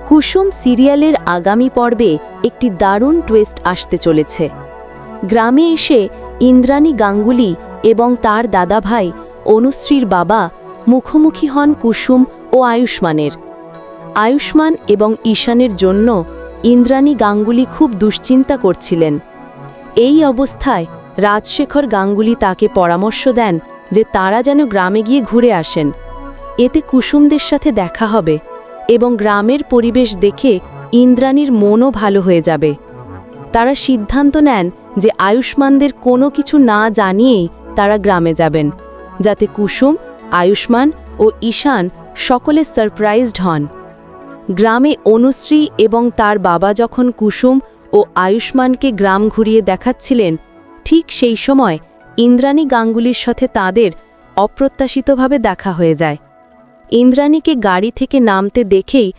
কুসুম সিরিয়ালের আগামী পর্বে একটি দারুণ টুইস্ট আসতে চলেছে। গ্রামে এসে ইন্দ্রাণী গাঙ্গুলি এবং তার দাদাভাই অনুশ্রীর বাবা মুখোমুখি হন কুসুম ও আয়ুষ্মানের। আয়ুষ্মান এবং ঈশানের জন্য ইন্দ্রাণী গাঙ্গুলি খুব দুশ্চিন্তা করছিলেন। এই অবস্থায় রাজশেখর গাঙ্গুলি তাকে পরামর্শ দেন যে তারা যেন গ্রামে গিয়ে ঘুরে আসেন। এতে কুসুমদের সাথে দেখা হবে এবং গ্রামের পরিবেশ দেখে ইন্দ্রাণীর মনও ভালো হয়ে যাবে। তারা সিদ্ধান্ত নেন যে আয়ুষ্মানদের কোনো কিছু না জানিয়েই তারা গ্রামে যাবেন, যাতে কুসুম, আয়ুষ্মান ও ঈশান সকলে সারপ্রাইজড হন। গ্রামে অনুশ্রী এবং তার বাবা যখন কুসুম ও আয়ুষ্মানকে গ্রাম ঘুরিয়ে দেখাচ্ছিলেন, ঠিক সেই সময় ইন্দ্রাণী গাঙ্গুলির সাথে তাদের অপ্রত্যাশিতভাবে দেখা হয়ে যায়। ইন্দ্রাণীকে গাড়ি থেকে নামতে দেখেই